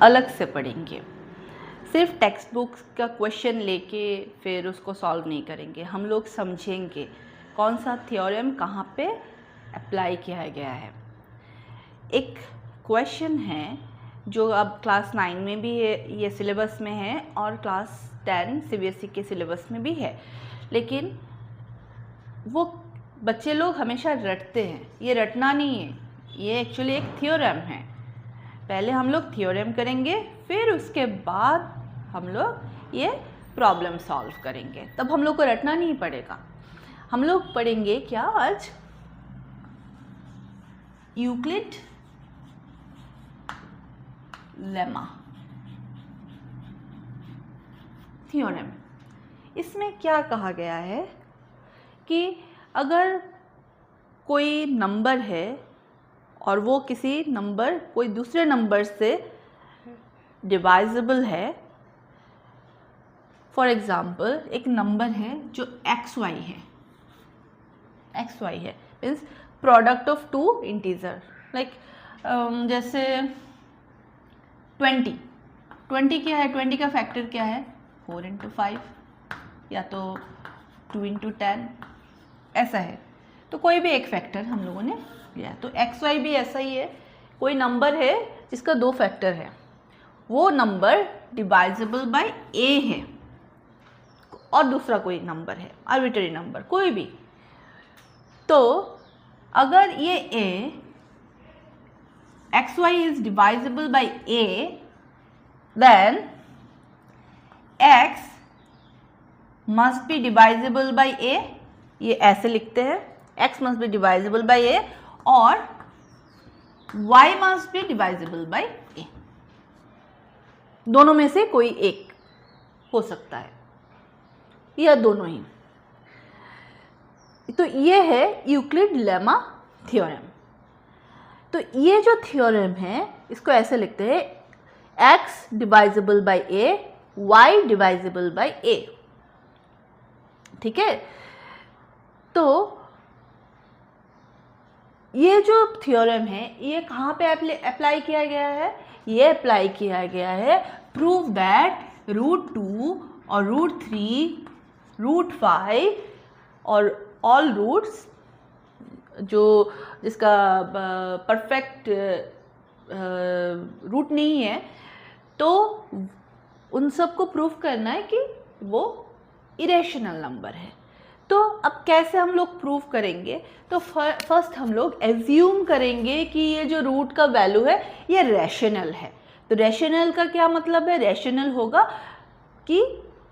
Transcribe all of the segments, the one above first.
अलग से पढ़ेंगे। सिर्फ टेक्स्ट बुक का क्वेश्चन लेके फिर उसको सॉल्व नहीं करेंगे। हम लोग समझेंगे कौन सा थ्योरम कहाँ पे अप्लाई किया गया है। एक क्वेश्चन है जो अब क्लास 9 में भी है, ये सिलेबस में है, और क्लास 10 सीबीएसई के सिलेबस में भी है, लेकिन वो बच्चे लोग हमेशा रटते हैं। ये रटना नहीं है, ये एक्चुअली एक थ्योरम है। पहले हम लोग थ्योरम करेंगे, फिर उसके बाद हम लोग ये प्रॉब्लम सॉल्व करेंगे। तब हम लोग को रटना नहीं पड़ेगा। हम लोग पढ़ेंगे क्या आज? Euclid lemma theorem. इसमें क्या कहा गया है कि अगर कोई नंबर है और वो किसी नंबर, कोई दूसरे नंबर से डिवाइजेबल है। फॉर एग्जाम्पल एक नंबर है जो xy है, xy है means product of two integer, like जैसे 20 क्या है? 20 का फैक्टर क्या है? 4 × 5 या तो 2 × 10, ऐसा है। तो कोई भी एक फैक्टर हम लोगों ने लिया। तो xy भी ऐसा ही है। कोई नंबर है जिसका 2 फैक्टर है, वो नंबर डिवाइजेबल बाय a है, और दूसरा कोई नंबर है, आर्बिट्ररी नंबर कोई भी। तो अगर ये xy is divisible by a, then x must be divisible by a, ये ऐसे लिखते हैं, x must be divisible by a और y must be divisible by a। दोनों में से कोई एक हो सकता है या दोनों ही। तो ये है यूक्लिड लेमा थ्योरम। तो ये जो थ्योरम है इसको ऐसे लिखते हैं, x divisible by a, y divisible by a। ठीक है। तो ये जो थ्योरम है ये कहाँ पे अप्लाई किया गया है? ये अप्लाई किया गया है प्रूव दैट √2 और √3, √5 और ऑल रूट्स जो जिसका परफेक्ट रूट नहीं है, तो उन सबको प्रूव करना है कि वो इरेशनल नंबर है। तो अब कैसे हम लोग प्रूव करेंगे? तो फर्स्ट हम लोग एज्यूम करेंगे कि ये जो रूट का वैल्यू है ये रैशनल है। तो रैशनल का क्या मतलब है? रैशनल होगा कि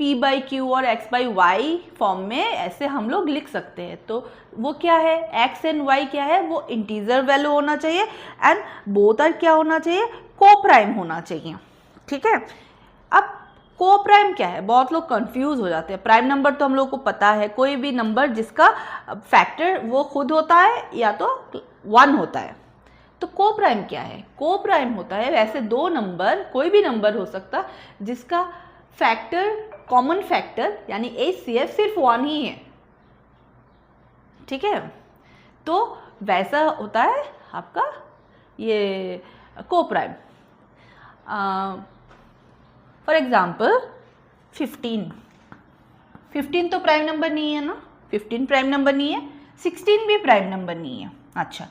p/q और x/y फॉर्म में ऐसे हम लोग लिख सकते हैं। तो वो क्या है? x एंड y क्या है? वो इंटीजर वैल्यू होना चाहिए एंड बोथ आर क्या होना चाहिए? कोप्राइम होना चाहिए। ठीक है। अब कोप्राइम क्या है? बहुत लोग कंफ्यूज हो जाते हैं। प्राइम नंबर तो हम लोग को पता है, कोई भी नंबर जिसका फैक्टर वो खुद होता है या तो 1 होता है। तो कोप्राइम क्या है? कोप्राइम होता है वैसे दो नंबर, कोई भी नंबर हो सकता जिसका फैक्टर, कॉमन फैक्टर यानी HCF सिर्फ 1 ही है। ठीक है। तो वैसा होता है आपका ये कोप्राइम। फॉर एग्जाम्पल 15 तो प्राइम नंबर नहीं है ना, 15 प्राइम नंबर नहीं है, 16 भी प्राइम नंबर नहीं है। अच्छा,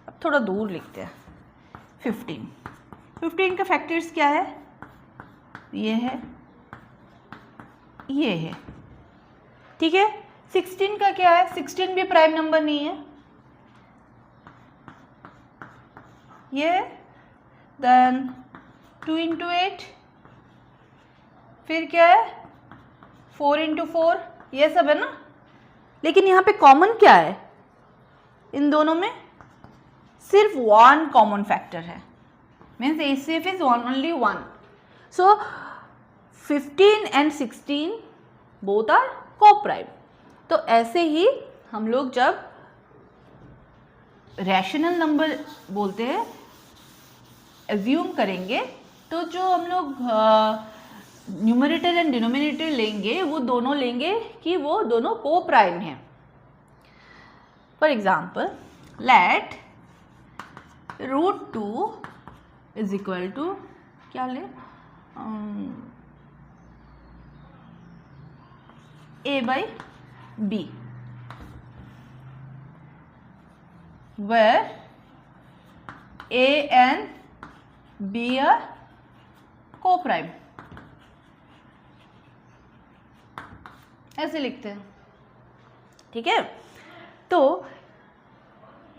अब थोड़ा दूर लिखते हैं। 15 का फैक्टर्स क्या है? ये है, ये है। ठीक है। 16 का क्या है? 16 भी प्राइम नंबर नहीं है, ये। देन 2 × 8, फिर क्या है? 4 × 4, ये सब है ना। लेकिन यहाँ पे कॉमन क्या है इन दोनों में? सिर्फ 1 कॉमन फैक्टर है, means HCF is only 1। So 15 and 16 both are coprime. तो ऐसे ही हम लोग जब रैशनल नंबर बोलते हैं, एज्यूम करेंगे, तो जो हम लोग न्यूमरेटर एंड डिनोमिनेटर लेंगे वो दोनों लेंगे कि वो दोनों कोप्राइम हैं। फॉर एग्जाम्पल लेट √2 = क्या ले, a by b where a and b are co-prime, ऐसे लिखते हैं। ठीक है, तो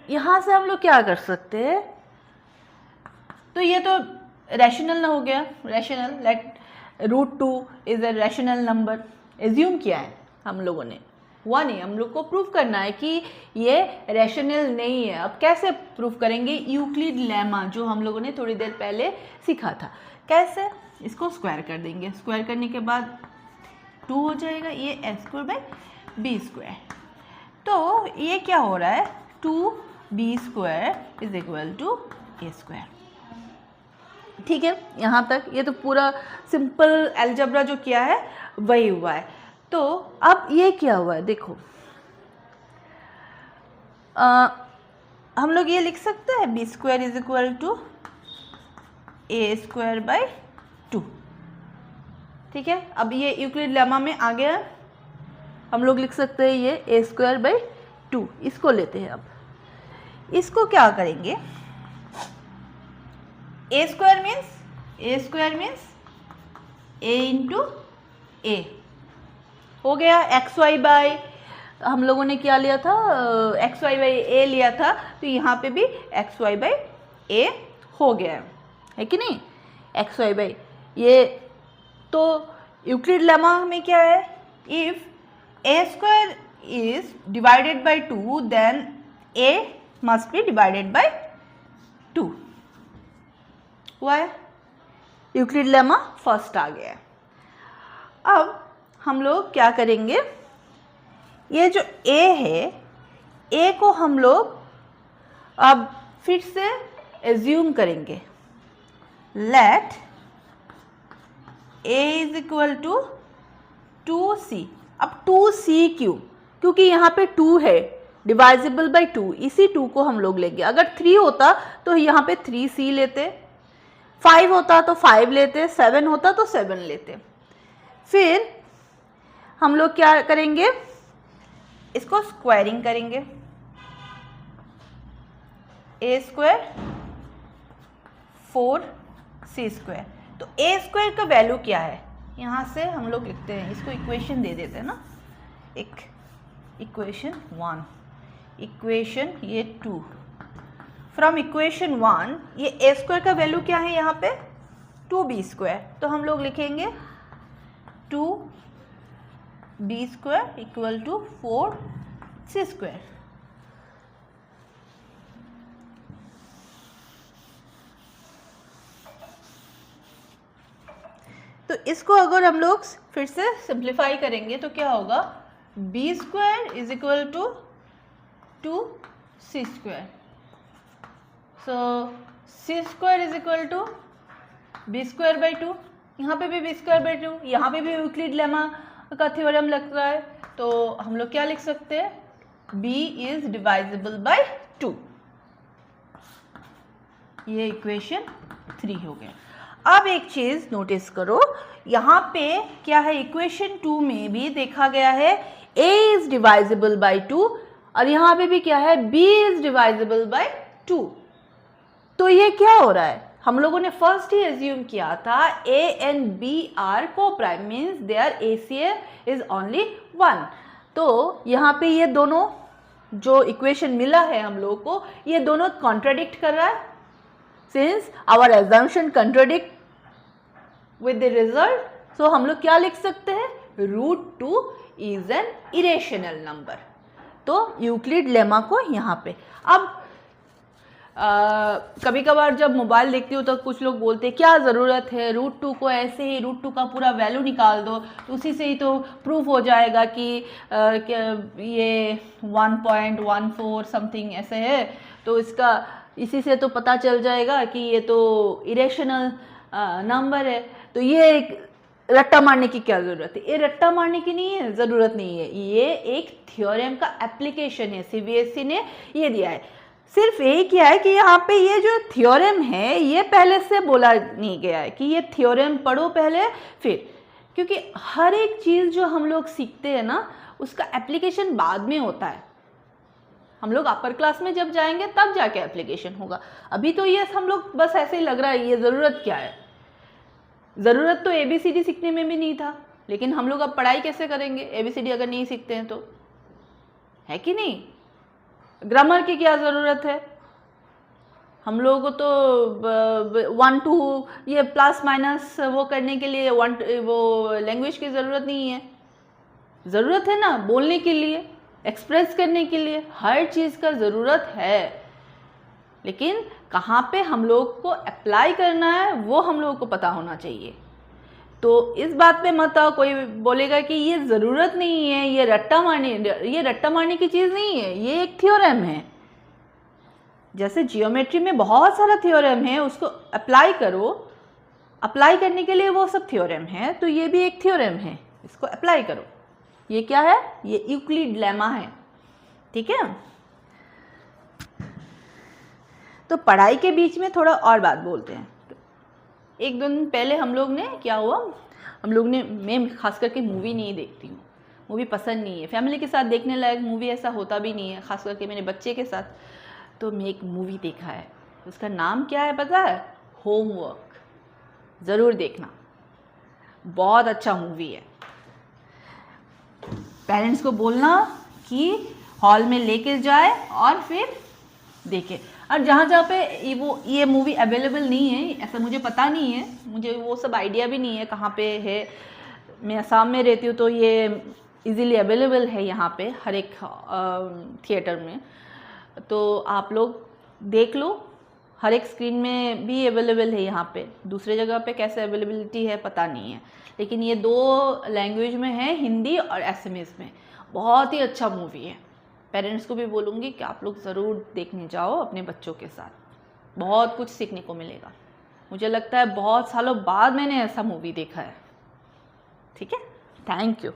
यहां से हम लोग क्या कर सकते हैं, तो ये तो रैशनल ना हो गया, rational, let √2 is a rational number, assume किया है हम लोगों ने, हुआ नहीं, हम लोग को प्रूव करना है कि ये रैशनल नहीं है। अब कैसे प्रूव करेंगे, यूक्लिड लेमा जो हम लोगों ने थोड़ी देर पहले सीखा था, कैसे, इसको स्क्वायर कर देंगे, स्क्वायर करने के बाद 2 हो जाएगा, ये a² / b²। तो ये क्या हो रहा है, 2b² = a²। ठीक है, यहाँ तक ये तो पूरा सिंपल अलजेब्रा जो किया है वही हुआ है। तो अब ये क्या हुआ है, देखो हम लोग ये लिख सकते हैं b² = a²/2। ठीक है, अब ये यूक्लिड लेमा में आ गया, हम लोग लिख सकते हैं ये a²/2। इसको लेते हैं, अब इसको क्या करेंगे, a² मीन्स a × a हो गया, xy/ हम लोगों ने क्या लिया था, xy/a लिया था, तो यहाँ पे भी xy/a हो गया है कि नहीं, xy/, ये तो यूक्लिड लेमा में क्या है, if a² is divided by 2 then a must be divided by 2 हुआ है, यूक्लिड लेमा फर्स्ट आ गया है। अब हम लोग क्या करेंगे, ये जो a है, a को हम लोग अब फिर से एज्यूम करेंगे, लेट a = 2c। अब 2c क्यों, क्योंकि यहाँ पे 2 है, डिवाइजिबल बाय 2, इसी 2 को हम लोग लेंगे। अगर 3 होता तो यहाँ पे 3c लेते, 5 होता तो 5 लेते, 7 होता तो 7 लेते। फिर हम लोग क्या करेंगे, इसको स्क्वायरिंग करेंगे, a² 4c²। तो a² का वैल्यू क्या है, यहाँ से हम लोग लिखते हैं, इसको इक्वेशन दे देते हैं ना, एक इक्वेशन 1, इक्वेशन ये 2, फ्रॉम इक्वेशन 1 ये a² का वैल्यू क्या है यहाँ पे, 2b²। तो हम लोग लिखेंगे 2b² = 4c²। तो इसको अगर हम लोग फिर से सिंप्लीफाई करेंगे तो क्या होगा, b² = 2c²। सो c² = b²/2, यहाँ पे भी b²/2, यहाँ पे भी यूक्लिड लेमा का थ्योरम लग रहा है, तो हम लोग क्या लिख सकते हैं, b is divisible by 2। ये इक्वेशन 3 हो गया। अब एक चीज नोटिस करो, यहाँ पे क्या है, इक्वेशन 2 में भी देखा गया है a is divisible by 2, और यहाँ पे भी क्या है, b is divisible by 2। तो ये क्या हो रहा है, हम लोगों ने फर्स्ट ही एज्यूम किया था a and b are co-prime, means their ACA is only 1। तो यहाँ पे ये दोनों जो इक्वेशन मिला है हम लोगों को, ये दोनों कॉन्ट्राडिक्ट कर रहा है, since our assumption contradict with the result, so हम लोग क्या लिख सकते हैं, √2 is an irrational number। तो यूक्लिड लेमा को यहाँ पे, अब कभी कभार जब मोबाइल देखती हूँ तो कुछ लोग बोलते हैं क्या ज़रूरत है, √2 को ऐसे ही √2 का पूरा वैल्यू निकाल दो, उसी से ही तो प्रूफ हो जाएगा कि ये 1.14 समथिंग ऐसे है, तो इसका इसी से तो पता चल जाएगा कि ये तो इरेशनल नंबर है। तो ये एक रट्टा मारने की क्या ज़रूरत है, ये रट्टा मारने की नहीं है, ज़रूरत नहीं है, ये एक थ्योरम का एप्लीकेशन है, CBSE ने ये दिया है। सिर्फ यही किया है कि यहाँ पे ये जो थ्योरम है ये पहले से बोला नहीं गया है कि ये थ्योरम पढ़ो पहले फिर, क्योंकि हर एक चीज़ जो हम लोग सीखते हैं ना उसका एप्लीकेशन बाद में होता है। हम लोग अपर क्लास में जब जाएंगे तब जाके एप्लीकेशन होगा। अभी तो ये हम लोग बस ऐसे ही लग रहा है, ये ज़रूरत क्या है। ज़रूरत तो ABCD सीखने में भी नहीं था, लेकिन हम लोग अब पढ़ाई कैसे करेंगे ABCD अगर नहीं सीखते हैं तो, है कि नहीं। ग्रामर की क्या ज़रूरत है, हम लोगों को तो 1 2 ये प्लस माइनस वो करने के लिए वो लैंग्वेज की ज़रूरत नहीं है। ज़रूरत है ना बोलने के लिए, एक्सप्रेस करने के लिए, हर चीज़ का ज़रूरत है, लेकिन कहाँ पे हम लोग को अप्लाई करना है वो हम लोगों को पता होना चाहिए। तो इस बात पे मत आओ कोई बोलेगा कि ये ज़रूरत नहीं है, ये रट्टा मारने की चीज़ नहीं है, ये एक थ्योरम है। जैसे जियोमेट्री में बहुत सारा थ्योरम है, उसको अप्लाई करो, अप्लाई करने के लिए वो सब थ्योरम है, तो ये भी एक थ्योरम है, इसको अप्लाई करो। ये क्या है, ये यूक्लिड लेमा है, ठीक है। तो पढ़ाई के बीच में थोड़ा और बात बोलते हैं। एक दो दिन पहले हम लोग ने क्या हुआ, हम लोग ने, मैं खास करके मूवी नहीं देखती हूँ, मूवी पसंद नहीं है, फैमिली के साथ देखने लायक मूवी ऐसा होता भी नहीं है, खास करके मेरे बच्चे के साथ। तो मैं एक मूवी देखा है, उसका नाम क्या है पता है, होमवर्क। ज़रूर देखना, बहुत अच्छा मूवी है। पेरेंट्स को बोलना कि हॉल में लेके जाए और फिर देखे। और जहाँ जहाँ पे ये मूवी अवेलेबल नहीं है, ऐसा मुझे पता नहीं है, मुझे वो सब आइडिया भी नहीं है कहाँ पे है। मैं असम में रहती हूँ तो ये इजीली अवेलेबल है यहाँ पे हर एक थिएटर में, तो आप लोग देख लो। हर एक स्क्रीन में भी अवेलेबल है यहाँ पे, दूसरे जगह पे कैसे अवेलेबिलिटी है पता नहीं है, लेकिन ये 2 लैंग्वेज में है, हिंदी और असमीज़ में। बहुत ही अच्छा मूवी है, पेरेंट्स को भी बोलूँगी कि आप लोग ज़रूर देखने जाओ अपने बच्चों के साथ, बहुत कुछ सीखने को मिलेगा। मुझे लगता है बहुत सालों बाद मैंने ऐसा मूवी देखा है, ठीक है। Thank you.